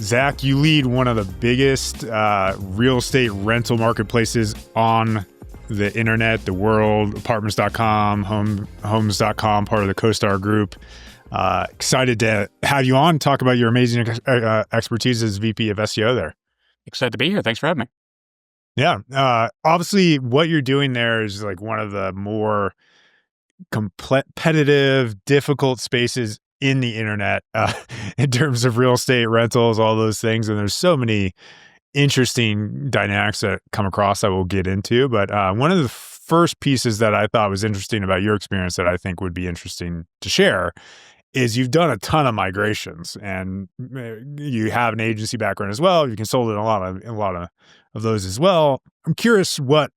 Zach, you lead one of the biggest real estate rental marketplaces on the internet, the world, apartments.com, homes.com, part of the CoStar Group. Excited to have you on, talk about your amazing expertise as VP of SEO there. Excited to be here. Thanks for having me. Yeah. Obviously, what you're doing there is like one of the more competitive, difficult spaces in the internet in terms of real estate rentals, all those things. And there's so many interesting dynamics that come across that we'll get into. But one of the first pieces that I thought was interesting about your experience that I think would be interesting to share is you've done a ton of migrations, and you have an agency background as well. You consulted a lot of those as well. I'm curious what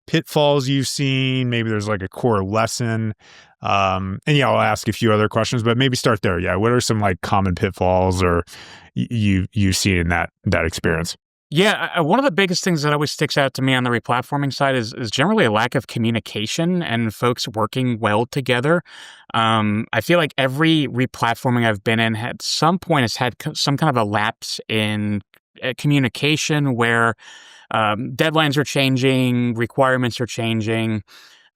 pitfalls you've seen. Maybe there's like a core lesson. And yeah, I'll ask a few other questions, but maybe start there. Yeah. What are some like common pitfalls or you see in that experience? Yeah, one of the biggest things that always sticks out to me on the replatforming side is generally a lack of communication and folks working well together. I feel like every replatforming I've been in at some point has had some kind of a lapse in communication where deadlines are changing, requirements are changing.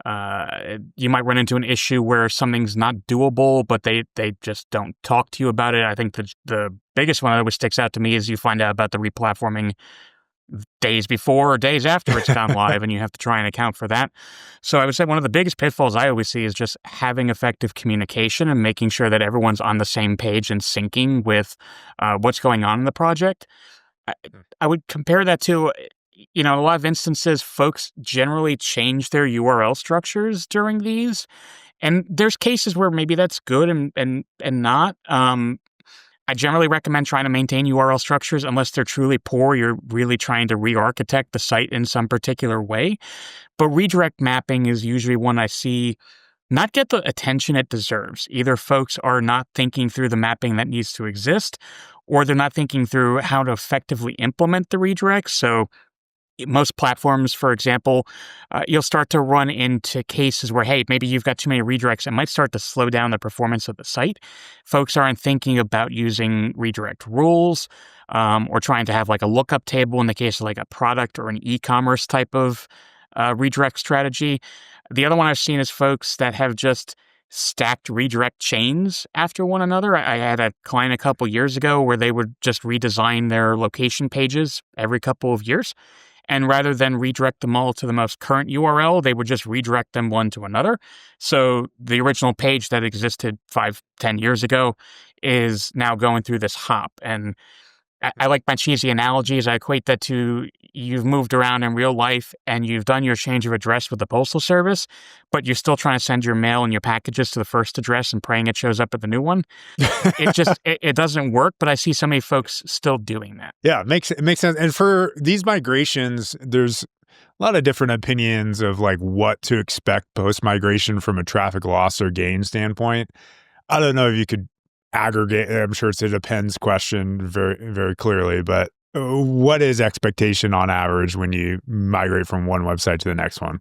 You might run into an issue where something's not doable, but they just don't talk to you about it. I think the biggest one that always sticks out to me is you find out about the replatforming days before or days after it's gone live, and you have to try and account for that. So I would say one of the biggest pitfalls I always see is just having effective communication and making sure that everyone's on the same page and syncing with what's going on in the project. I would compare that to, in a lot of instances, folks generally change their URL structures during these. And there's cases where maybe that's good and not. I generally recommend trying to maintain URL structures unless they're truly poor. You're really trying to re-architect the site in some particular way. But redirect mapping is usually one I see not get the attention it deserves. Either folks are not thinking through the mapping that needs to exist, or they're not thinking through how to effectively implement the redirects. So most platforms, for example, you'll start to run into cases where, hey, maybe you've got too many redirects. It might start to slow down the performance of the site. Folks aren't thinking about using redirect rules or trying to have like a lookup table in the case of like a product or an e-commerce type of redirect strategy. The other one I've seen is folks that have just stacked redirect chains after one another. I had a client a couple years ago where they would just redesign their location pages every couple of years. And rather than redirect them all to the most current URL, they would just redirect them one to another. So the original page that existed 5-10 years ago is now going through this hop. And I like my cheesy analogies. I equate that to you've moved around in real life and you've done your change of address with the postal service, but you're still trying to send your mail and your packages to the first address and praying it shows up at the new one. It doesn't work, but I see so many folks still doing that. Yeah, it makes sense. And for these migrations, there's a lot of different opinions of like what to expect post-migration from a traffic loss or gain standpoint. I don't know if you could aggregate. I'm sure it's a depends question very, very clearly, but what is expectation on average when you migrate from one website to the next one?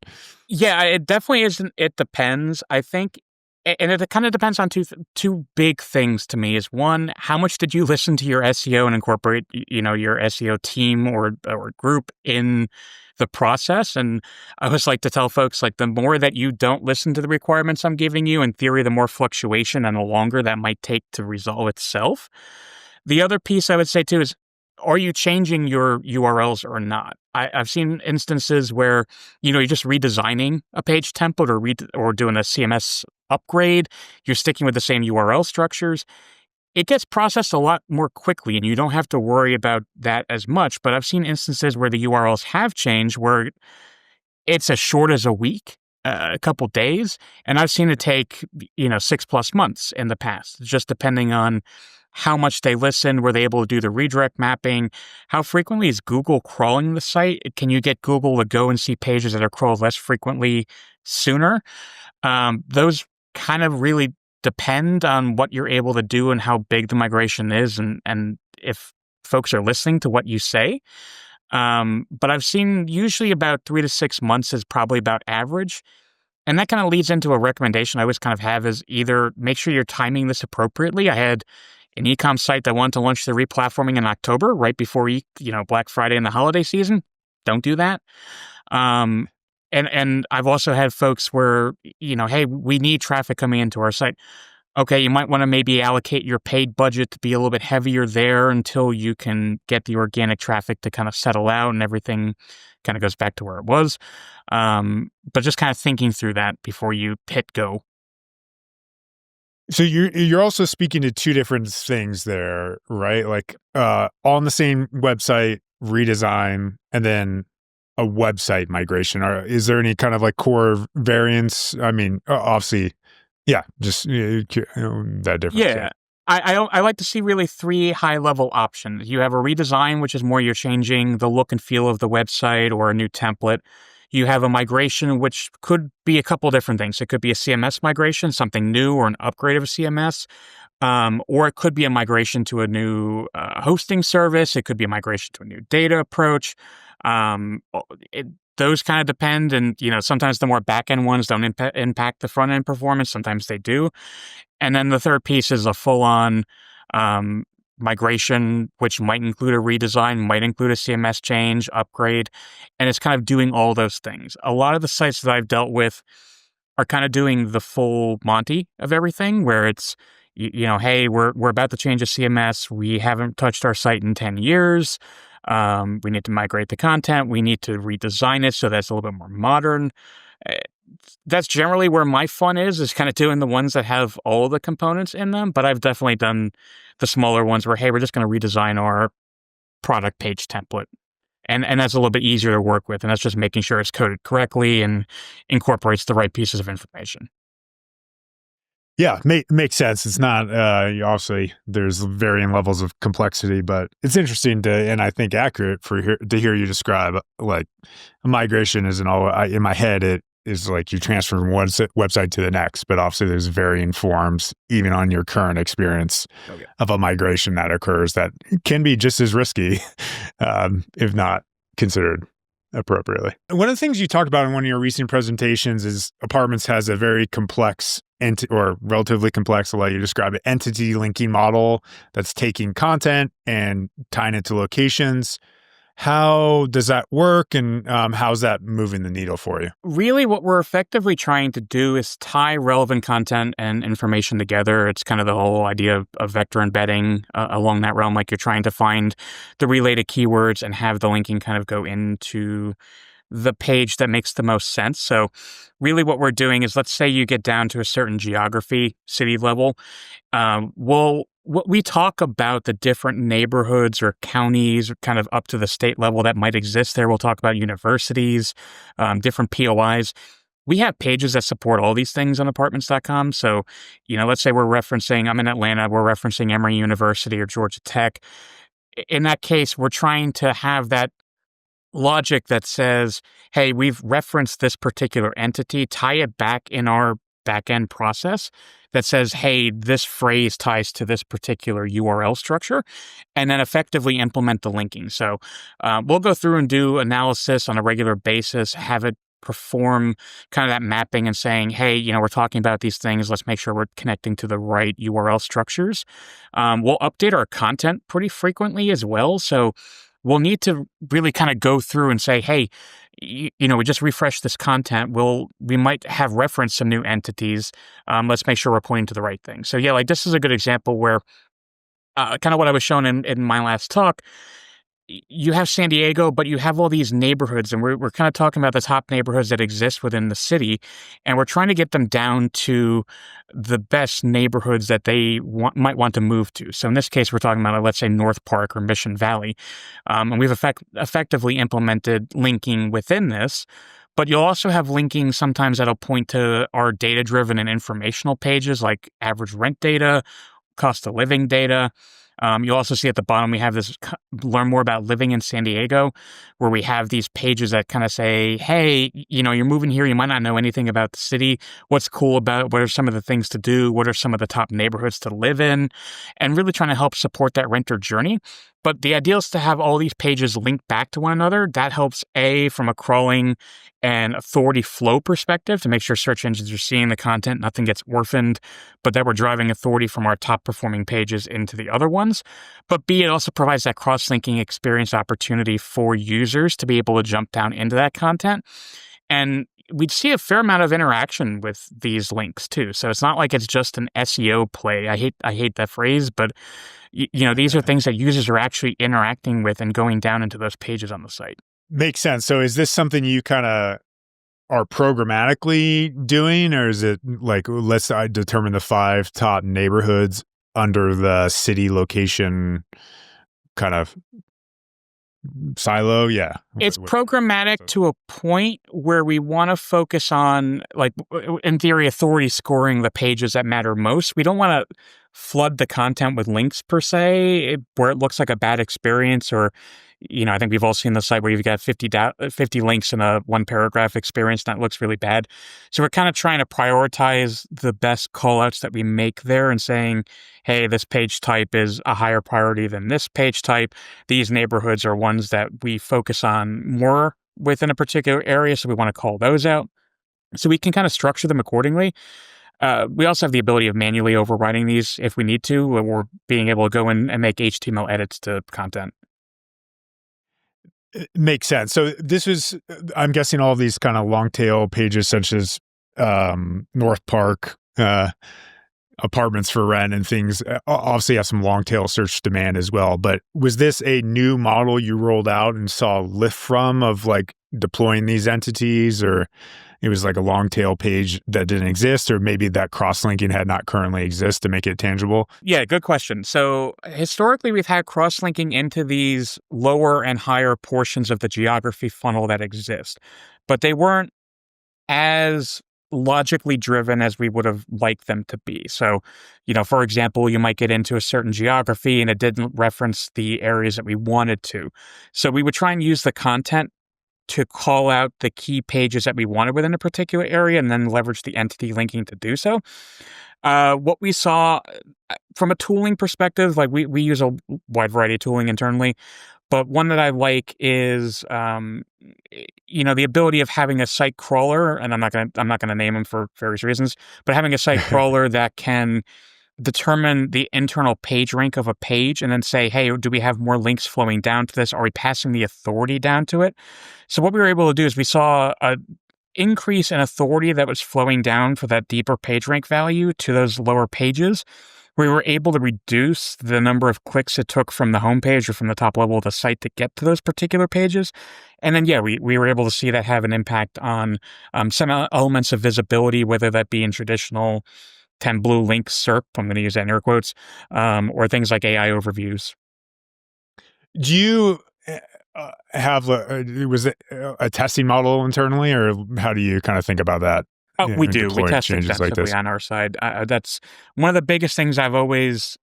Yeah, it definitely isn't. It depends, I think. And it kind of depends on two big things to me is one, how much did you listen to your SEO and incorporate, your SEO team or group in the process? And I always like to tell folks, like, the more that you don't listen to the requirements I'm giving you, in theory, the more fluctuation and the longer that might take to resolve itself. The other piece I would say too is, are you changing your URLs or not? I've seen instances where, you're just redesigning a page template or doing a CMS upgrade. You're sticking with the same URL structures. It gets processed a lot more quickly, and you don't have to worry about that as much. But I've seen instances where the URLs have changed where it's as short as a week, a couple days, and I've seen it take 6+ months in the past, just depending on how much they listen. Were they able to do the redirect mapping? How frequently is Google crawling the site? Can you get Google to go and see pages that are crawled less frequently sooner? Those kind of really depend on what you're able to do and how big the migration is and if folks are listening to what you say. But I've seen usually about 3 to 6 months is probably about average. And that kind of leads into a recommendation I always kind of have is either make sure you're timing this appropriately. I had an e-com site that wanted to launch the replatforming in October, right before Black Friday and the holiday season. Don't do that. And I've also had folks where, hey, we need traffic coming into our site. Okay, you might want to maybe allocate your paid budget to be a little bit heavier there until you can get the organic traffic to kind of settle out and everything kind of goes back to where it was. But just kind of thinking through that before you hit go. So you're also speaking to two different things there, right? Like on the same website redesign and then a website migration. Is there any kind of like core variance? I mean, obviously, yeah, just that difference. Yeah. I like to see really three high-level options. You have a redesign, which is more you're changing the look and feel of the website or a new template. You have a migration, which could be a couple different things. It could be a CMS migration, something new or an upgrade of a CMS, or it could be a migration to a new hosting service. It could be a migration to a new data approach. Those kind of depend, and sometimes the more back-end ones don't impact the front-end performance. Sometimes they do. And then the third piece is a full-on migration, which might include a redesign, might include a CMS change, upgrade, and it's kind of doing all those things. A lot of the sites that I've dealt with are kind of doing the full Monty of everything, where it's, hey, we're about to change a CMS. We haven't touched our site in 10 years. We need to migrate the content. We need to redesign it so that's a little bit more modern. That's generally where my fun is kind of doing the ones that have all the components in them. But I've definitely done the smaller ones where, hey, we're just going to redesign our product page template. And that's a little bit easier to work with. And that's just making sure it's coded correctly and incorporates the right pieces of information. Yeah, makes sense. It's not, obviously, there's varying levels of complexity, but it's interesting and I think accurate to hear you describe, like, a migration isn't all, in my head, it is like you transfer from one website to the next, but obviously there's varying forms, even on your current experience of a migration that occurs that can be just as risky, if not considered appropriately. One of the things you talked about in one of your recent presentations is Apartments has a very complex or relatively complex, I'll let you describe it, entity linking model that's taking content and tying it to locations. How does that work, and how's that moving the needle for you? Really, what we're effectively trying to do is tie relevant content and information together. It's kind of the whole idea of vector embedding along that realm. Like, you're trying to find the related keywords and have the linking kind of go into the page that makes the most sense. So really what we're doing is, let's say you get down to a certain geography, city level. We talk about the different neighborhoods or counties kind of up to the state level that might exist there. We'll talk about universities, different POIs. We have pages that support all these things on apartments.com. So, let's say we're referencing, I'm in Atlanta, we're referencing Emory University or Georgia Tech. In that case, we're trying to have that logic that says, hey, we've referenced this particular entity, tie it back in our back-end process that says, hey, this phrase ties to this particular URL structure, and then effectively implement the linking. So we'll go through and do analysis on a regular basis, have it perform kind of that mapping and saying, hey, we're talking about these things. Let's make sure we're connecting to the right URL structures. We'll update our content pretty frequently as well. So we'll need to really kind of go through and say, hey, we just refreshed this content. We might have referenced some new entities. Let's make sure we're pointing to the right thing. So yeah, like, this is a good example where kind of what I was shown in my last talk. You have San Diego, but you have all these neighborhoods, and we're kind of talking about the top neighborhoods that exist within the city, and we're trying to get them down to the best neighborhoods that they might want to move to. So in this case, we're talking about, let's say, North Park or Mission Valley, and we've effectively implemented linking within this. But you'll also have linking sometimes that'll point to our data-driven and informational pages, like average rent data, cost of living data. You'll also see at the bottom, we have this learn more about living in San Diego, where we have these pages that kind of say, hey, you're moving here. You might not know anything about the city. What's cool about it? What are some of the things to do? What are some of the top neighborhoods to live in? And really trying to help support that renter journey. But the idea is to have all these pages linked back to one another. That helps, A, from a crawling and authority flow perspective to make sure search engines are seeing the content, nothing gets orphaned, but that we're driving authority from our top performing pages into the other ones. But B, it also provides that cross-linking experience opportunity for users to be able to jump down into that content. And we'd see a fair amount of interaction with these links too. So it's not like it's just an SEO play. I hate that phrase, but these are things that users are actually interacting with and going down into those pages on the site. Makes sense. So is this something you kind of are programmatically doing, or is it like, let's determine the 5 top neighborhoods under the city location kind of silo? Yeah. It's programmatic to a point where we want to focus on, like, in theory, authority scoring the pages that matter most. We don't want to flood the content with links per se, where it looks like a bad experience, or I think we've all seen the site where you've got 50 links in a one paragraph experience and that looks really bad. So we're kind of trying to prioritize the best callouts that we make there and saying, hey, this page type is a higher priority than this page type. These neighborhoods are ones that we focus on more within a particular area, so we want to call those out. So we can kind of structure them accordingly. We also have the ability of manually overriding these if we need to, or being able to go in and make HTML edits to content. It makes sense. So this is, I'm guessing, all of these kind of long tail pages such as North Park, apartments for rent and things, obviously have some long tail search demand as well. But was this a new model you rolled out and saw lift from, of like deploying these entities, or it was like a long tail page that didn't exist, or maybe that cross-linking had not currently exist to make it tangible? Yeah, good question. So historically, we've had cross-linking into these lower and higher portions of the geography funnel that exist, but they weren't as logically driven as we would have liked them to be. So, for example, you might get into a certain geography and it didn't reference the areas that we wanted to. So we would try and use the content to call out the key pages that we wanted within a particular area and then leverage the entity linking to do so. What we saw from a tooling perspective, like we use a wide variety of tooling internally, but one that I like is, the ability of having a site crawler, and I'm not gonna name them for various reasons, but having a site crawler that can determine the internal page rank of a page and then say, hey, do we have more links flowing down to this? Are we passing the authority down to it? So what we were able to do is we saw a increase in authority that was flowing down for that deeper page rank value to those lower pages. We were able to reduce the number of clicks it took from the homepage or from the top level of the site to get to those particular pages. And then, we were able to see that have an impact on some elements of visibility, whether that be in traditional 10 blue link SERP, I'm going to use that in air quotes, or things like AI overviews. Do you have was it a testing model internally, or how do you kind of think about that? We do. We test extensively on our side. That's one of the biggest things I've always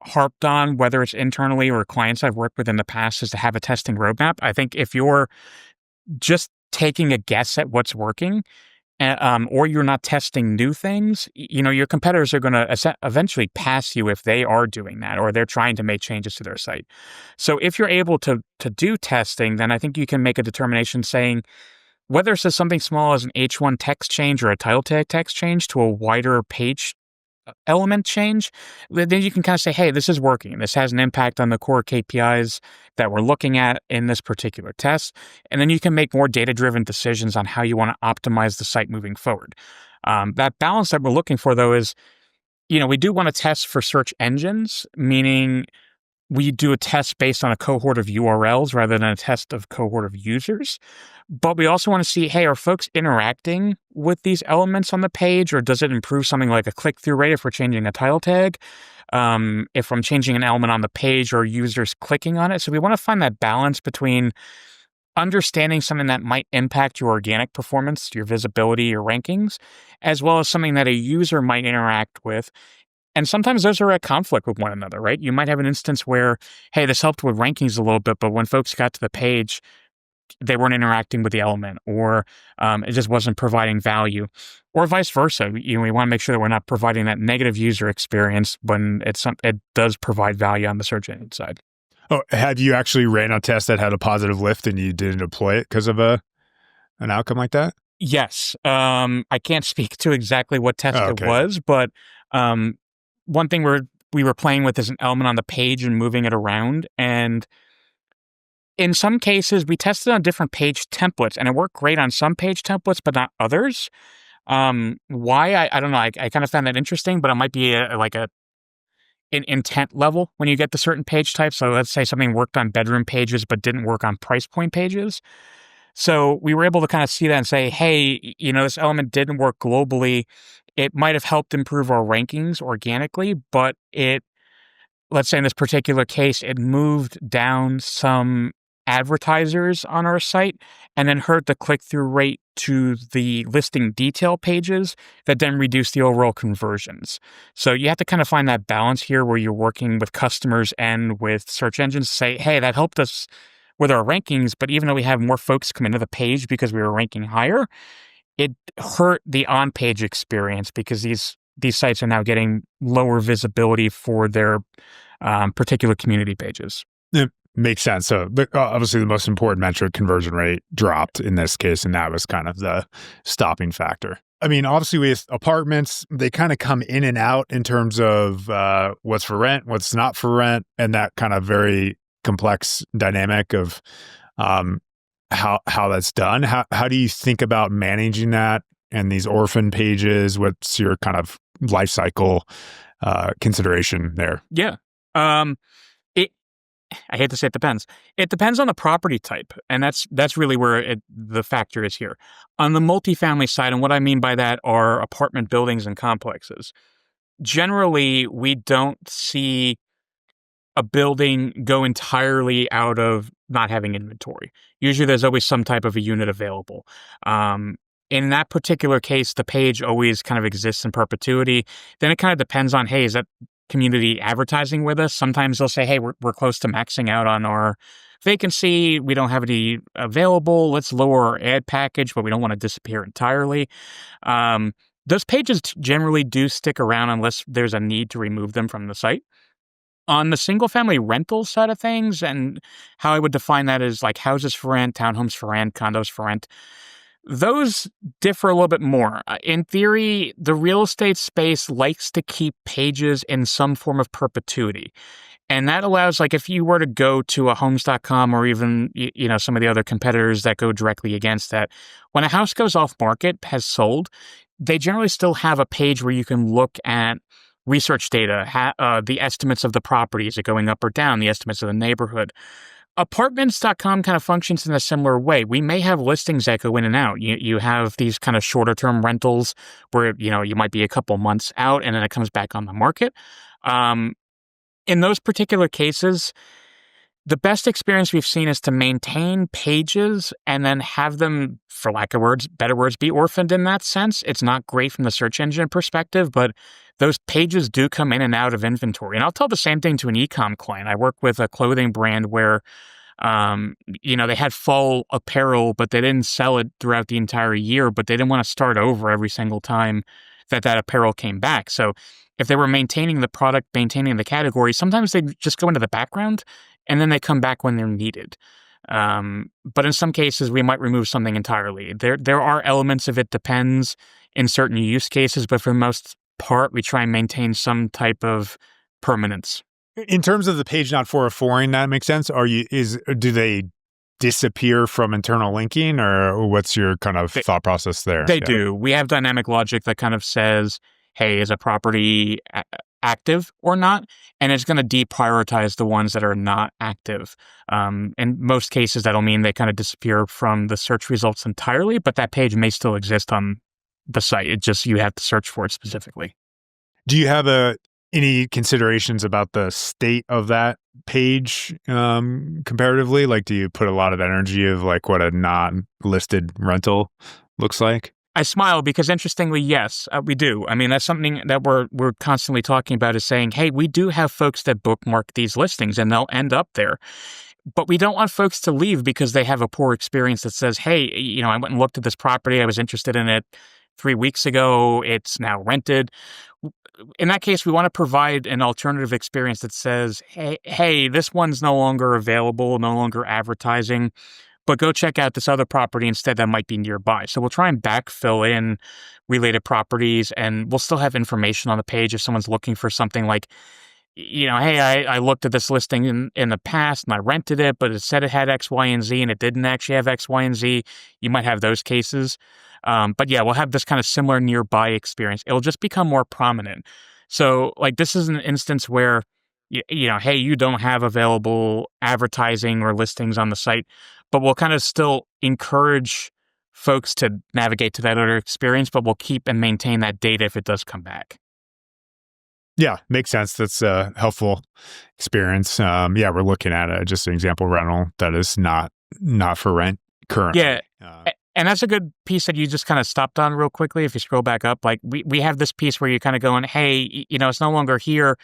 harped on, whether it's internally or clients I've worked with in the past, is to have a testing roadmap. I think if you're just taking a guess at what's working, or you're not testing new things, your competitors are going to eventually pass you if they are doing that, or they're trying to make changes to their site. So if you're able to do testing, then I think you can make a determination saying, whether it's something small as an H1 text change or a title tag text change to a wider page element change, then you can kind of say, hey, this is working. This has an impact on the core KPIs that we're looking at in this particular test. And then you can make more data-driven decisions on how you want to optimize the site moving forward. That balance that we're looking for, though, is, we do want to test for search engines, meaning we do a test based on a cohort of URLs rather than a test of cohort of users. But we also want to see, hey, are folks interacting with these elements on the page, or does it improve something like a click-through rate if we're changing a title tag? If I'm changing an element on the page, or users clicking on it? So we want to find that balance between understanding something that might impact your organic performance, your visibility, your rankings, as well as something that a user might interact with. And sometimes those are at conflict with one another, right? You might have an instance where, hey, this helped with rankings a little bit, but when folks got to the page, they weren't interacting with the element, or it just wasn't providing value, or vice versa. We want to make sure that we're not providing that negative user experience when it does provide value on the search engine side. Oh, have you actually ran a test that had a positive lift and you didn't deploy it because of an outcome like that? Yes. I can't speak to exactly what test Oh, it okay. was, but one thing we were playing with is an element on the page and moving it around. And in some cases, we tested on different page templates, and it worked great on some page templates, but not others. Why? I don't know. I kind of found that interesting, but it might be an intent level when you get to certain page types. So let's say something worked on bedroom pages, but didn't work on price point pages. So we were able to kind of see that and say, hey, this element didn't work globally. It might have helped improve our rankings organically, but let's say in this particular case, it moved down some advertisers on our site and then hurt the click-through rate to the listing detail pages that then reduced the overall conversions. So you have to kind of find that balance here where you're working with customers and with search engines to say, hey, that helped us with our rankings, but even though we have more folks come into the page because we were ranking higher, it hurt the on-page experience because these sites are now getting lower visibility for their particular community pages. It makes sense. So obviously the most important metric, conversion rate, dropped in this case, and that was kind of the stopping factor. I mean, obviously with apartments, they kind of come in and out in terms of what's for rent, what's not for rent, and that kind of very complex dynamic of how that's done. How do you think about managing that and these orphan pages? What's your kind of life cycle consideration there? Yeah. It I hate to say it depends. It depends on the property type, and that's really where the factor is here. On the multifamily side, and what I mean by that are apartment buildings and complexes. Generally, we don't see a building go entirely out of not having inventory. Usually there's always some type of a unit available. In that particular case, the page always kind of exists in perpetuity. Then it kind of depends on, hey, is that community advertising with us? Sometimes they'll say, hey, we're close to maxing out on our vacancy. We don't have any available. Let's lower our ad package, but we don't want to disappear entirely. Those pages generally do stick around unless there's a need to remove them from the site. On the single-family rental side of things, and how I would define that is like houses for rent, townhomes for rent, condos for rent, those differ a little bit more. In theory, the real estate space likes to keep pages in some form of perpetuity. And that allows, like, if you were to go to a homes.com or even, some of the other competitors that go directly against that, when a house goes off market, has sold, they generally still have a page where you can look at research data, the estimates of the property, is it going up or down, the estimates of the neighborhood. Apartments.com kind of functions in a similar way. We may have listings that go in and out. You have these kind of shorter term rentals where, you might be a couple months out and then it comes back on the market. In those particular cases, the best experience we've seen is to maintain pages and then have them, for lack of better words, be orphaned in that sense. It's not great from the search engine perspective, but those pages do come in and out of inventory. And I'll tell the same thing to an e-com client. I work with a clothing brand where, they had fall apparel, but they didn't sell it throughout the entire year, but they didn't want to start over every single time that apparel came back. So if they were maintaining the product, maintaining the category, sometimes they just go into the background and then they come back when they're needed. But in some cases, we might remove something entirely. There are elements of it depends in certain use cases, but for the most part, we try and maintain some type of permanence. In terms of the page not 404ing, that makes sense. Do they disappear from internal linking, or what's your kind of thought process there? They do. We have dynamic logic that kind of says, hey, is a property active or not? And it's going to deprioritize the ones that are not active. In most cases, that'll mean they kind of disappear from the search results entirely, but that page may still exist on the site. It just, you have to search for it specifically. Do you have any considerations about the state of that page comparatively? Like, do you put a lot of energy of like what a non-listed rental looks like? I smile because, interestingly, yes, we do. I mean, that's something that we're constantly talking about, is saying, hey, we do have folks that bookmark these listings and they'll end up there. But we don't want folks to leave because they have a poor experience that says, hey, I went and looked at this property. I was interested in it 3 weeks ago. It's now rented. In that case, we want to provide an alternative experience that says, hey, this one's no longer available, no longer advertising. but go check out this other property instead that might be nearby. So we'll try and backfill in related properties, and we'll still have information on the page if someone's looking for something like, hey, I looked at this listing in the past and I rented it, but it said it had X, Y, and Z, and it didn't actually have X, Y, and Z. You might have those cases. But yeah, we'll have this kind of similar nearby experience. It'll just become more prominent. So like this is an instance where, hey, you don't have available advertising or listings on the site, but we'll kind of still encourage folks to navigate to that other experience, but we'll keep and maintain that data if it does come back. Yeah, makes sense. That's a helpful experience. We're looking at just an example rental that is not for rent currently. Yeah. And that's a good piece that you just kind of stopped on real quickly. If you scroll back up, like we have this piece where you're kind of going, hey, it's no longer here,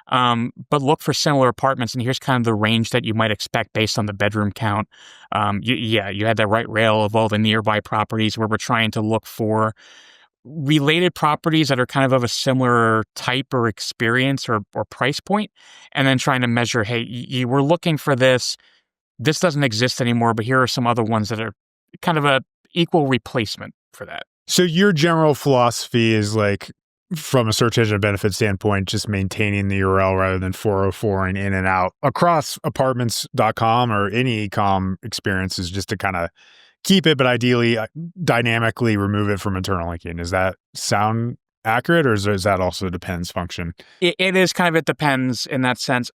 but look for similar apartments. And here's kind of the range that you might expect based on the bedroom count. You had that right rail of all the nearby properties where we're trying to look for related properties that are kind of a similar type or experience or price point, and then trying to measure, hey, you were looking for this doesn't exist anymore, but here are some other ones that are kind of a equal replacement for that. So your general philosophy is like, from a search engine benefit standpoint, just maintaining the URL rather than 404ing in and out across apartments.com or any e-com experience, is just to kind of keep it, but ideally dynamically remove it from internal linking. Does that sound accurate, or is that also depends function? It is kind of, it depends in that sense.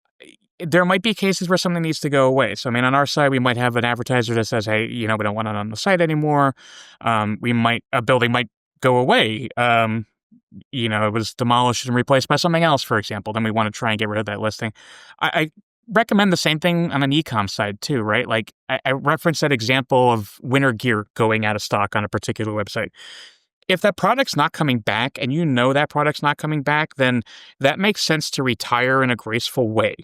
There might be cases where something needs to go away. So, I mean, on our side, we might have an advertiser that says, hey, we don't want it on the site anymore. A building might go away. It was demolished and replaced by something else, for example. Then we want to try and get rid of that listing. I recommend the same thing on an e-com side too, right? Like I referenced that example of winter gear going out of stock on a particular website. If that product's not coming back and that product's not coming back, then that makes sense to retire in a graceful way.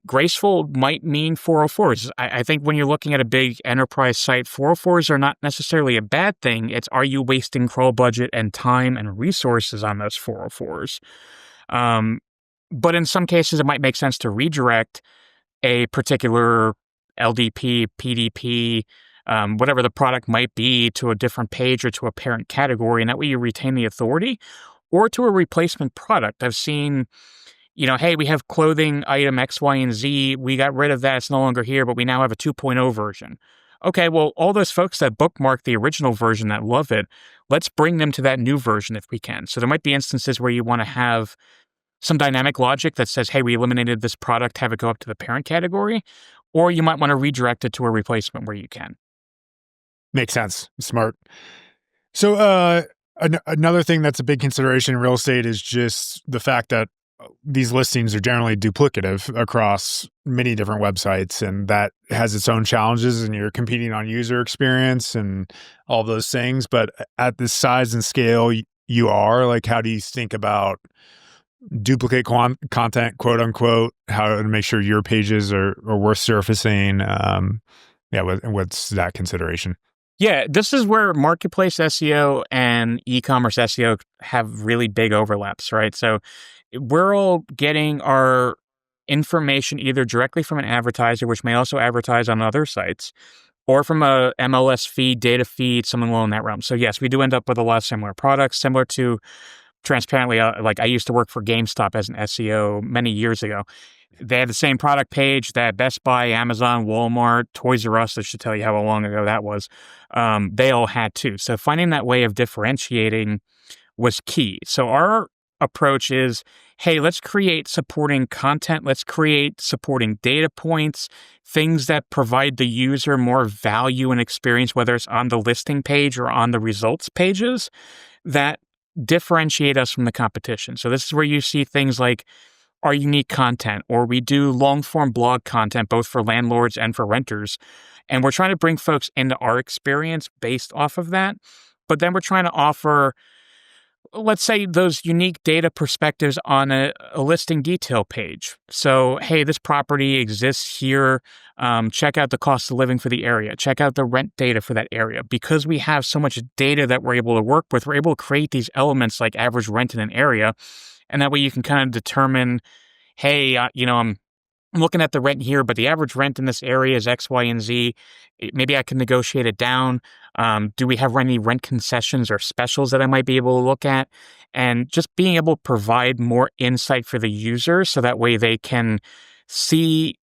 Graceful might mean 404s. I think when you're looking at a big enterprise site, 404s are not necessarily a bad thing. It's, are you wasting crawl budget and time and resources on those 404s? But in some cases, it might make sense to redirect a particular LDP, PDP, whatever the product might be, to a different page or to a parent category, and that way you retain the authority, or to a replacement product. I've seen, hey, we have clothing item X, Y, and Z. We got rid of that. It's no longer here, but we now have a 2.0 version. Okay, well, all those folks that bookmarked the original version that love it, let's bring them to that new version if we can. So there might be instances where you want to have some dynamic logic that says, hey, we eliminated this product, have it go up to the parent category, or you might want to redirect it to a replacement where you can. Makes sense. Smart. So another thing that's a big consideration in real estate is just the fact that these listings are generally duplicative across many different websites, and that has its own challenges, and you're competing on user experience and all those things. But at the size and scale you are, like, how do you think about duplicate content, quote unquote, how to make sure your pages are worth surfacing? What's that consideration? Yeah, this is where marketplace SEO and e-commerce SEO have really big overlaps, right? So we're all getting our information either directly from an advertiser, which may also advertise on other sites, or from a MLS feed, data feed, something along that realm. So yes, we do end up with a lot of similar products, similar to, transparently, like I used to work for GameStop as an SEO many years ago. They had the same product page that Best Buy, Amazon, Walmart, Toys R Us, that should tell you how long ago that was. They all had too. So finding that way of differentiating was key. So our approach is, hey, let's create supporting content. Let's create supporting data points, things that provide the user more value and experience, whether it's on the listing page or on the results pages, that differentiate us from the competition. So this is where you see things like our unique content, or we do long form blog content, both for landlords and for renters. And we're trying to bring folks into our experience based off of that. But then we're trying to offer, let's say, those unique data perspectives on a listing detail page. So, hey, this property exists here. Check out the cost of living for the area. Check out the rent data for that area. Because we have so much data that we're able to work with, we're able to create these elements like average rent in an area. And that way you can kind of determine, hey, I'm I'm looking at the rent here, but the average rent in this area is X, Y, and Z. Maybe I can negotiate it down. Do we have any rent concessions or specials that I might be able to look at? And just being able to provide more insight for the user so that way they can see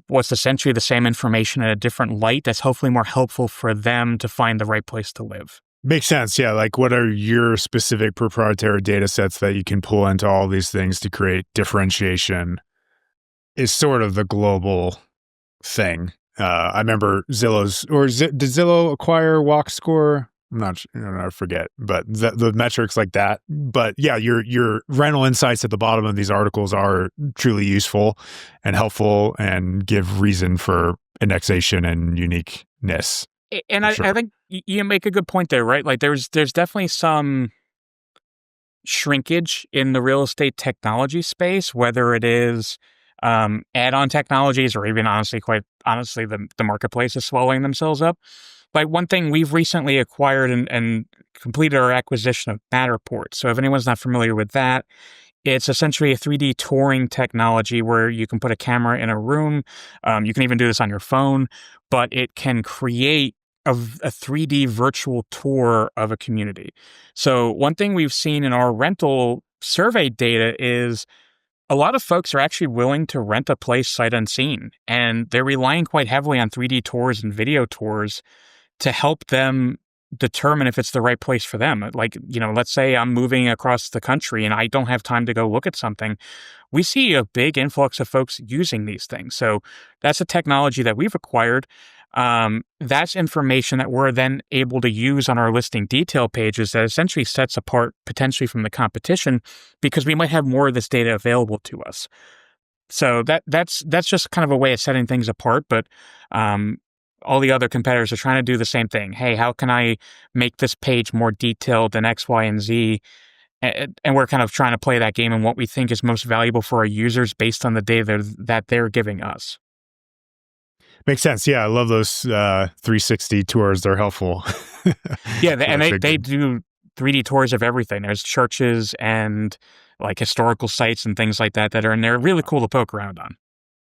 what's essentially the same information in a different light that's hopefully more helpful for them to find the right place to live. Makes sense. Yeah. Like, what are your specific proprietary data sets that you can pull into all these things to create differentiation is sort of the global thing. I remember did Zillow acquire Walk Score? I'm not sure, I forget, but the metrics like that. But yeah, your rental insights at the bottom of these articles are truly useful and helpful and give reason for indexation and uniqueness. And I think you make a good point there, right? Like there's definitely some shrinkage in the real estate technology space, whether it is add-on technologies or even quite honestly, the marketplace is swallowing themselves up. Like one thing we've recently acquired and completed our acquisition of Matterport. So if anyone's not familiar with that, it's essentially a 3D touring technology where you can put a camera in a room. You can even do this on your phone, but it can create a 3D virtual tour of a community. So one thing we've seen in our rental survey data is a lot of folks are actually willing to rent a place sight unseen, and they're relying quite heavily on 3D tours and video tours to help them determine if it's the right place for them. Like, let's say I'm moving across the country and I don't have time to go look at something. We see a big influx of folks using these things. So that's a technology that we've acquired. That's information that we're then able to use on our listing detail pages that essentially sets apart potentially from the competition because we might have more of this data available to us. So that's just kind of a way of setting things apart. But all the other competitors are trying to do the same thing. Hey, how can I make this page more detailed than X, Y, and Z? And we're kind of trying to play that game and what we think is most valuable for our users based on the data that they're giving us. Makes sense. Yeah, I love those 360 tours. They're helpful. Yeah, and they do 3D tours of everything. There's churches and like historical sites and things like that are in there. Really cool to poke around on.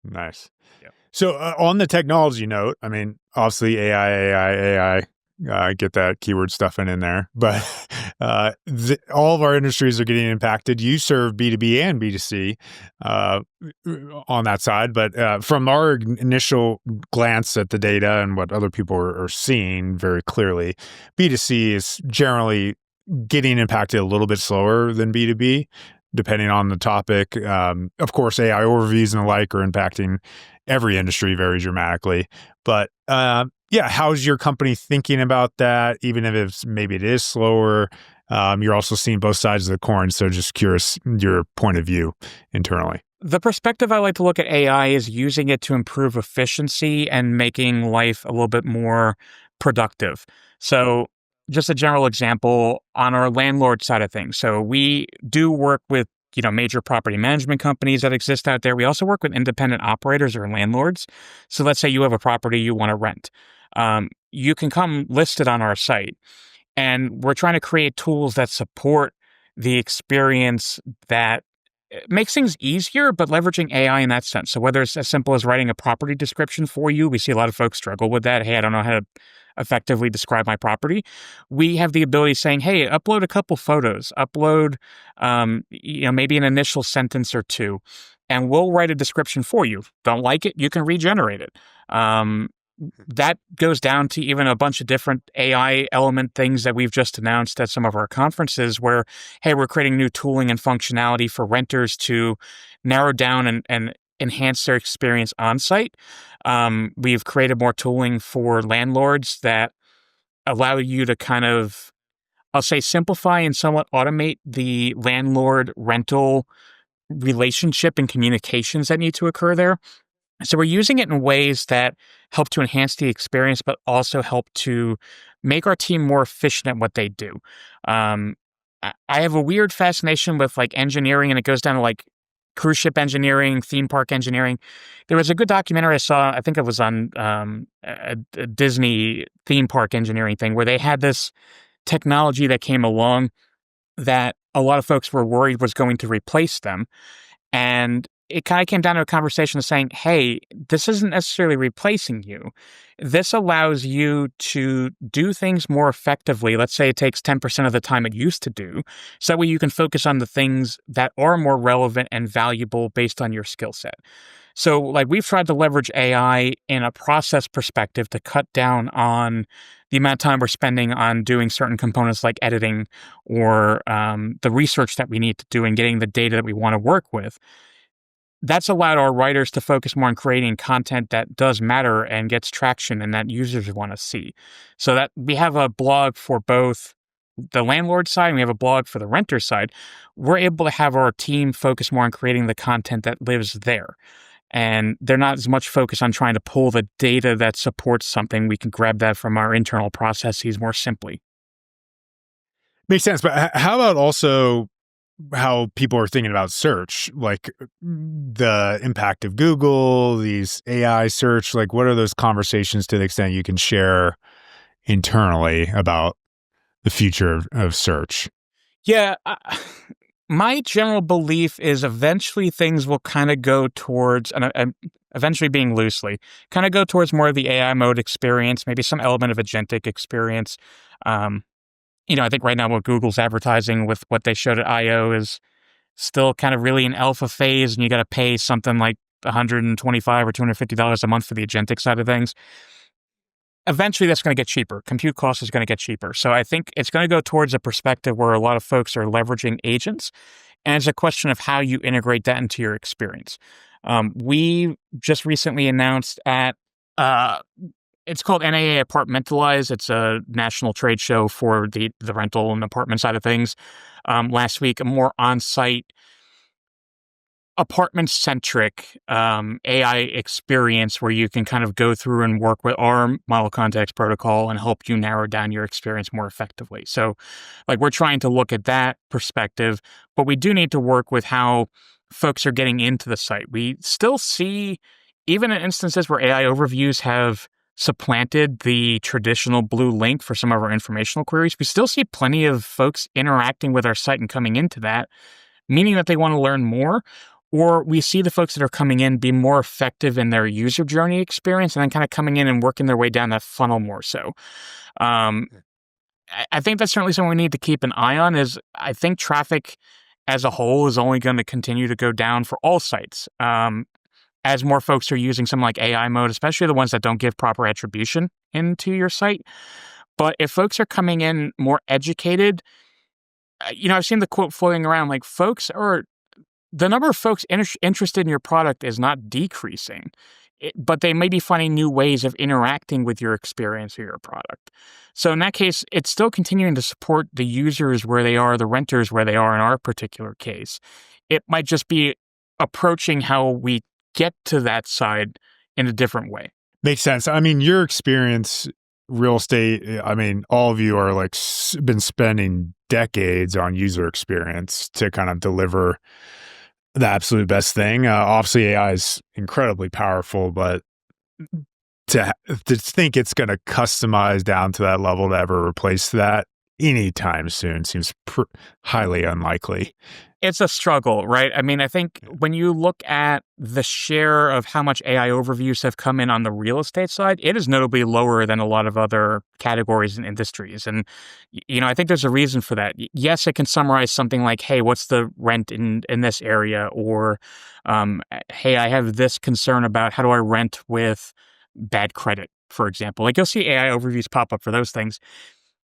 Nice. Yep. So on the technology note, I mean, obviously AI, get that keyword stuff in there, but all of our industries are getting impacted. You serve B2B and B2C on that side, but from our initial glance at the data and what other people are seeing very clearly, B2C is generally getting impacted a little bit slower than B2B, depending on the topic. Of course, AI overviews and the like are impacting every industry very dramatically. But yeah, how's your company thinking about that? Even if maybe it is slower, you're also seeing both sides of the coin. So just curious your point of view internally. The perspective I like to look at AI is using it to improve efficiency and making life a little bit more productive. So just a general example on our landlord side of things. So we do work with major property management companies that exist out there. We also work with independent operators or landlords. So let's say you have a property you want to rent. You can come list it on our site. And we're trying to create tools that support the experience that makes things easier, but leveraging AI in that sense. So whether it's as simple as writing a property description for you, we see a lot of folks struggle with that. Hey, I don't know how to effectively describe my property. We have the ability of saying, hey, upload a couple photos, upload, maybe an initial sentence or two, and we'll write a description for you. Don't like it? You can regenerate it. That goes down to even a bunch of different AI element things that we've just announced at some of our conferences where, hey, we're creating new tooling and functionality for renters to narrow down and enhance their experience on site. We've created more tooling for landlords that allow you to kind of, I'll say, simplify and somewhat automate the landlord rental relationship and communications that need to occur there. So we're using it in ways that help to enhance the experience, but also help to make our team more efficient at what they do. I have a weird fascination with like engineering, and it goes down to like cruise ship engineering, theme park engineering. There was a good documentary I saw, I think it was on a Disney theme park engineering thing, where they had this technology that came along that a lot of folks were worried was going to replace them. And it kind of came down to a conversation of saying, hey, this isn't necessarily replacing you. This allows you to do things more effectively. Let's say it takes 10% of the time it used to do. So that way you can focus on the things that are more relevant and valuable based on your skill set. So like we've tried to leverage AI in a process perspective to cut down on the amount of time we're spending on doing certain components like editing or the research that we need to do and getting the data that we want to work with. That's allowed our writers to focus more on creating content that does matter and gets traction and that users want to see. So that we have a blog for both the landlord side and we have a blog for the renter side. We're able to have our team focus more on creating the content that lives there. And they're not as much focused on trying to pull the data that supports something. We can grab that from our internal processes more simply. Makes sense. But how about also how people are thinking about search, like the impact of Google, these AI search, like what are those conversations to the extent you can share internally about the future of search? Yeah. My general belief is eventually things will kind of go towards, and eventually being loosely, kind of go towards more of the AI mode experience, maybe some element of agentic experience. I think right now what Google's advertising with what they showed at I/O is still kind of really in alpha phase, and you got to pay something like $125 or $250 a month for the agentic side of things. Eventually, that's going to get cheaper. Compute cost is going to get cheaper. So I think it's going to go towards a perspective where a lot of folks are leveraging agents, and it's a question of how you integrate that into your experience. We just recently announced at it's called NAA Apartmentalize. It's a national trade show for the rental and apartment side of things. Last week, a more on-site apartment-centric AI experience where you can kind of go through and work with our model context protocol and help you narrow down your experience more effectively. So like we're trying to look at that perspective, but we do need to work with how folks are getting into the site. We still see, even in instances where AI overviews have supplanted the traditional blue link for some of our informational queries, we still see plenty of folks interacting with our site and coming into that, meaning that they want to learn more. Or we see the folks that are coming in be more effective in their user journey experience and then kind of coming in and working their way down that funnel more so. I think that's certainly something we need to keep an eye on. Is I think traffic as a whole is only going to continue to go down for all sites. As more folks are using something like AI mode, especially the ones that don't give proper attribution into your site. But if folks are coming in more educated, I've seen the quote floating around like the number of folks interested in your product is not decreasing, but they may be finding new ways of interacting with your experience or your product. So in that case, it's still continuing to support the users where they are, the renters where they are in our particular case. It might just be approaching how we get to that side in a different way. Makes sense. I mean, your experience, real estate, all of you are like been spending decades on user experience to kind of deliver the absolute best thing. Obviously, AI is incredibly powerful, but to think it's going to customize down to that level to ever replace that anytime soon seems highly unlikely. It's a struggle, right? I mean, I think when you look at the share of how much AI overviews have come in on the real estate side, it is notably lower than a lot of other categories and industries. And, I think there's a reason for that. Yes, it can summarize something like, hey, what's the rent in this area? Or, hey, I have this concern about how do I rent with bad credit, for example. Like you'll see AI overviews pop up for those things.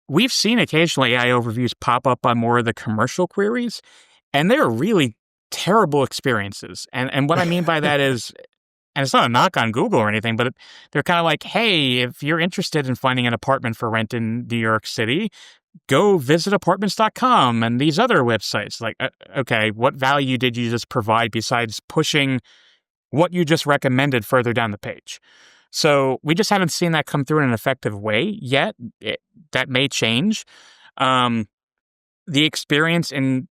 We've seen occasionally AI overviews pop up on more of the commercial queries. And they're really terrible experiences. And what I mean by that is, and it's not a knock on Google or anything, but they're kind of like, hey, if you're interested in finding an apartment for rent in New York City, go visit apartments.com and these other websites. Like, okay, what value did you just provide besides pushing what you just recommended further down the page? So we just haven't seen that come through in an effective way yet. That may change. The experience in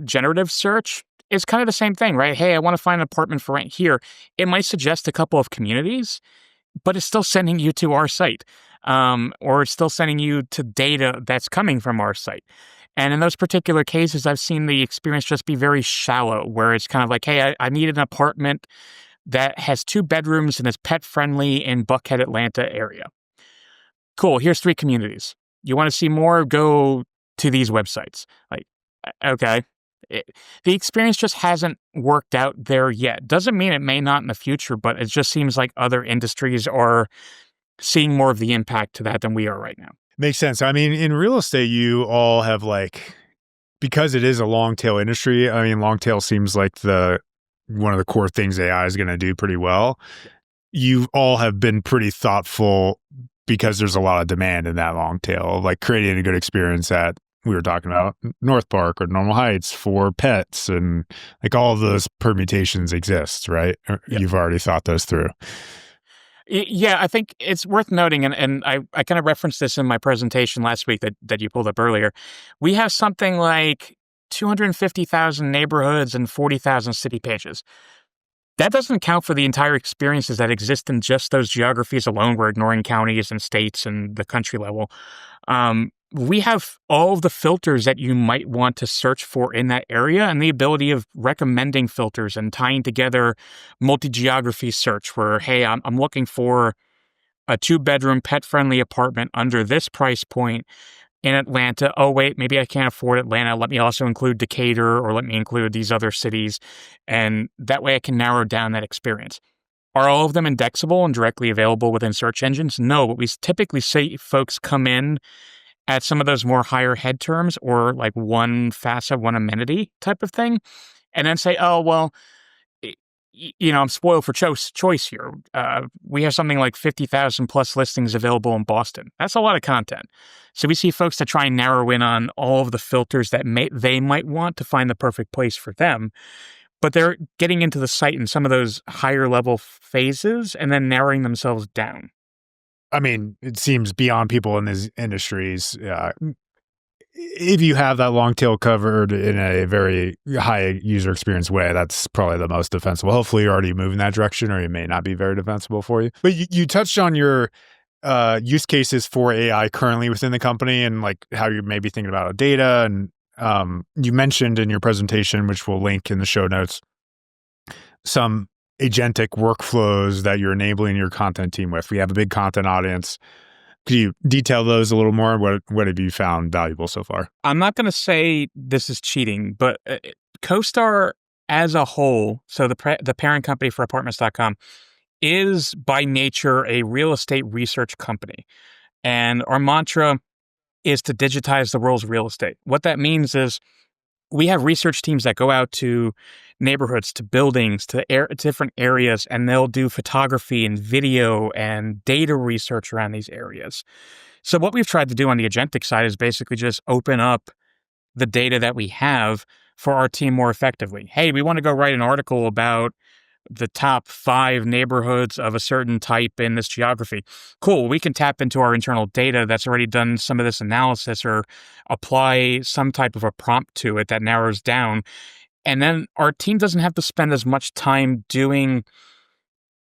generative search is kind of the same thing, right? Hey, I want to find an apartment for rent here. It might suggest a couple of communities, but it's still sending you to our site, or it's still sending you to data that's coming from our site. And in those particular cases, I've seen the experience just be very shallow, where it's kind of like, hey, I need an apartment that has 2 bedrooms and is pet friendly in Buckhead, Atlanta area. Cool. Here's 3 communities. You want to see more? Go to these websites. Like, okay. The experience just hasn't worked out there yet. Doesn't mean it may not in the future, but it just seems like other industries are seeing more of the impact to that than we are right now. Makes sense. I mean, in real estate, you all have because it is a long tail industry. I mean, long tail seems like one of the core things AI is going to do pretty well. You all have been pretty thoughtful because there's a lot of demand in that long tail, like creating a good experience at, we were talking about North Park or Normal Heights for pets, and like all of those permutations exist, right? Yep. You've already thought those through. Yeah, I think it's worth noting, and I kind of referenced this in my presentation last week that you pulled up earlier. We have something like 250,000 neighborhoods and 40,000 city pages. That doesn't account for the entire experiences that exist in just those geographies alone. We're ignoring counties and states and the country level. We have all of the filters that you might want to search for in that area, and the ability of recommending filters and tying together multi-geography search where, hey, I'm looking for a 2-bedroom pet-friendly apartment under this price point in Atlanta. Oh, wait, maybe I can't afford Atlanta. Let me also include Decatur, or let me include these other cities. And that way I can narrow down that experience. Are all of them indexable and directly available within search engines? No, but we typically see folks come in at some of those more higher head terms, or like one FASA, one amenity type of thing, and then say, oh, well, I'm spoiled for choice here. We have something like 50,000 plus listings available in Boston. That's a lot of content. So we see folks that try and narrow in on all of the filters that they might want to find the perfect place for them, but they're getting into the site in some of those higher level phases and then narrowing themselves down. I mean, it seems beyond people in these industries. If you have that long tail covered in a very high user experience way, that's probably the most defensible. Hopefully, you're already moving that direction, or it may not be very defensible for you. But you touched on your use cases for AI currently within the company, and like how you're maybe thinking about data. And you mentioned in your presentation, which we'll link in the show notes, some agentic workflows that you're enabling your content team with. We have a big content audience. Could you detail those a little more? What have you found valuable so far? I'm not going to say this is cheating, but CoStar as a whole, so the parent company for apartments.com, is by nature a real estate research company. And our mantra is to digitize the world's real estate. What that means is we have research teams that go out to neighborhoods, to buildings, to different areas, and they'll do photography and video and data research around these areas. So what we've tried to do on the Agentic side is basically just open up the data that we have for our team more effectively. Hey, we want to go write an article about the top 5 neighborhoods of a certain type in this geography. Cool. We can tap into our internal data that's already done some of this analysis, or apply some type of a prompt to it that narrows down. And then our team doesn't have to spend as much time doing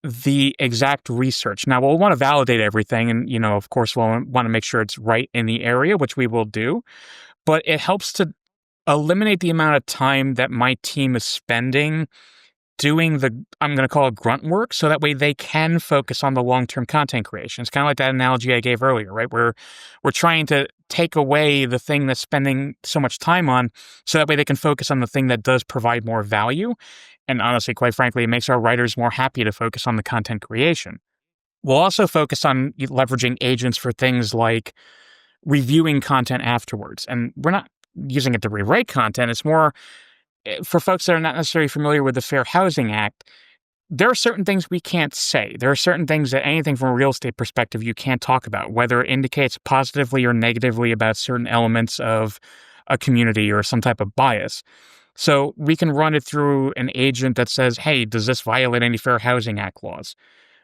the exact research. Now, we'll want to validate everything. And, of course, we'll want to make sure it's right in the area, which we will do. But it helps to eliminate the amount of time that my team is spending doing I'm going to call it grunt work, so that way they can focus on the long-term content creation. It's kind of like that analogy I gave earlier, right? We're trying to take away the thing that's spending so much time on, so that way they can focus on the thing that does provide more value. And honestly, quite frankly, it makes our writers more happy to focus on the content creation. We'll also focus on leveraging agents for things like reviewing content afterwards. And we're not using it to rewrite content. It's more for folks that are not necessarily familiar with the Fair Housing Act. There are certain things we can't say. There are certain things that anything from a real estate perspective you can't talk about, whether it indicates positively or negatively about certain elements of a community or some type of bias. So we can run it through an agent that says, hey, does this violate any Fair Housing Act laws?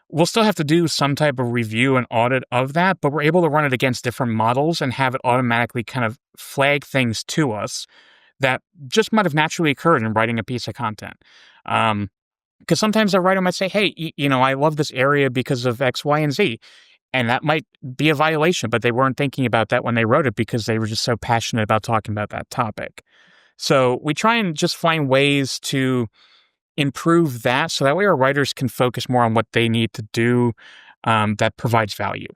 We'll still have to do some type of review and audit of that, but we're able to run it against different models and have it automatically kind of flag things to us that just might have naturally occurred in writing a piece of content. Because sometimes a writer might say, hey, I love this area because of X, Y, and Z. And that might be a violation, but they weren't thinking about that when they wrote it because they were just so passionate about talking about that topic. So we try and just find ways to improve that so that way our writers can focus more on what they need to do that provides value.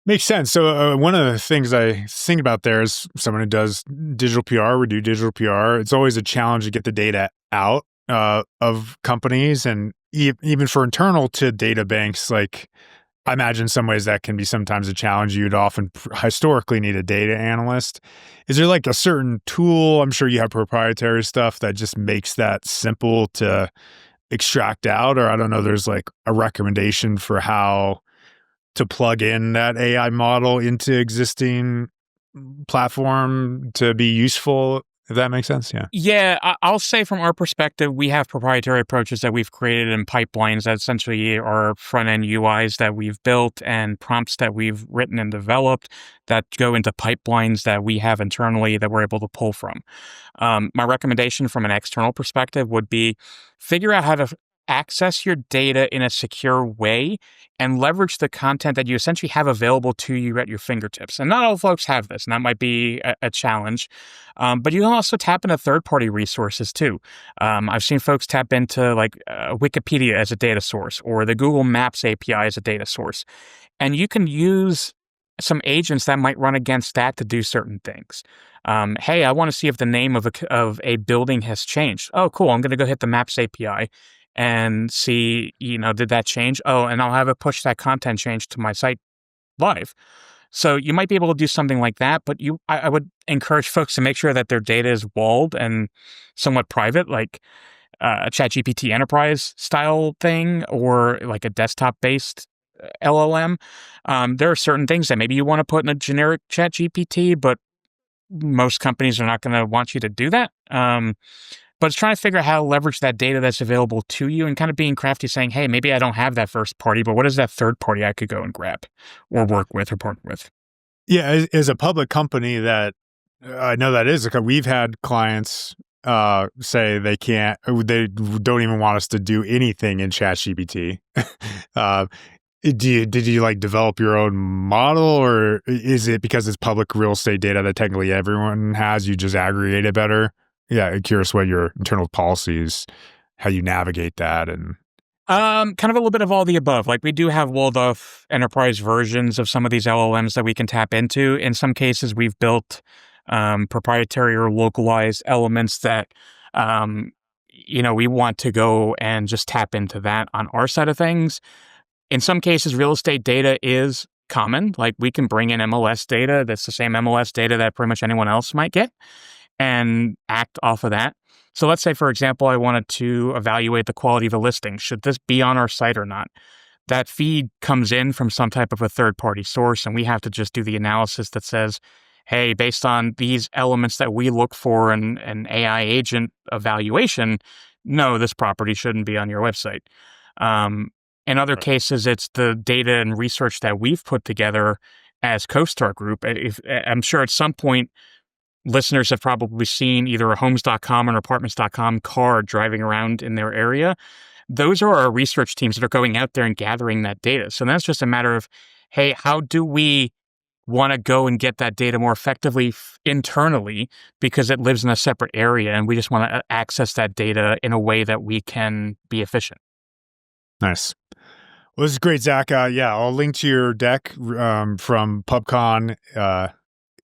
Makes sense. So one of the things I think about there is someone who does digital PR, we do digital PR. It's always a challenge to get the data out of companies, and even for internal to data banks, like I imagine in some ways that can be sometimes a challenge. You'd often historically need a data analyst. Is there like a certain tool? I'm sure you have proprietary stuff that just makes that simple to extract out, or I don't know, there's like a recommendation for how to plug in that AI model into existing platform to be useful, if that makes sense. Yeah. Yeah, I'll say from our perspective, we have proprietary approaches that we've created in pipelines that essentially are front-end UIs that we've built and prompts that we've written and developed that go into pipelines that we have internally that we're able to pull from. My recommendation from an external perspective would be figure out how to access your data in a secure way and leverage the content that you essentially have available to you at your fingertips. And not all folks have this, and that might be a challenge. But you can also tap into third-party resources too. I've seen folks tap into like Wikipedia as a data source or the Google Maps API as a data source. And you can use some agents that might run against that to do certain things. Hey, I want to see if the name of a building has changed. Oh, cool. I'm going to go hit the Maps API and see, did that change? Oh, and I'll have it push that content change to my site live. So you might be able to do something like that, but I would encourage folks to make sure that their data is walled and somewhat private, like a ChatGPT Enterprise style thing or like a desktop-based LLM. There are certain things that maybe you want to put in a generic ChatGPT, but most companies are not going to want you to do that. But it's trying to figure out how to leverage that data that's available to you and kind of being crafty, saying, hey, maybe I don't have that first party, but what is that third party I could go and grab or work with or partner with? Yeah, as a public company that I know that is, we've had clients say they don't even want us to do anything in ChatGPT. Did you like develop your own model, or is it because it's public real estate data that technically everyone has, you just aggregate it better? Yeah, I'm curious what your internal policies, how you navigate that. And kind of a little bit of all the above. Like we do have walled off enterprise versions of some of these LLMs that we can tap into. In some cases, we've built proprietary or localized elements that we want to go and just tap into that on our side of things. In some cases, real estate data is common. Like we can bring in MLS data that's the same MLS data that pretty much anyone else might get and act off of that. So let's say, for example, I wanted to evaluate the quality of a listing. Should this be on our site or not? That feed comes in from some type of a third-party source, and we have to just do the analysis that says, hey, based on these elements that we look for in an AI agent evaluation, no, this property shouldn't be on your website. In other cases, it's the data and research that we've put together as CoStar Group. I'm sure at some point, listeners have probably seen either a homes.com or an apartments.com car driving around in their area. Those are our research teams that are going out there and gathering that data. So that's just a matter of, hey, how do we want to go and get that data more effectively internally because it lives in a separate area and we just want to access that data in a way that we can be efficient. Nice. Well, this is great, Zach. I'll link to your deck from PubCon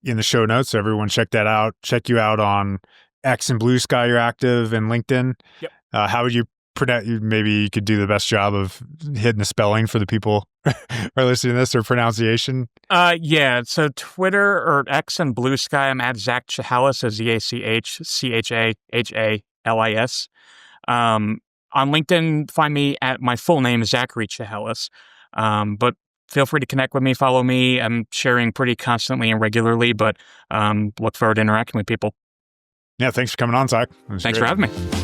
in the show notes. So everyone check that out. Check you out on X and Blue Sky. You're active, and LinkedIn. Yep. How would you maybe you could do the best job of hitting the spelling for the people who are listening to this, or pronunciation? So Twitter or X and Blue Sky, I'm at Zach Chahalis, so ZachChahalis. On LinkedIn, find me at my full name, Zachary Chahalis. But feel free to connect with me, follow me. I'm sharing pretty constantly and regularly, but look forward to interacting with people. Yeah, thanks for coming on, Zach. Thanks for having me.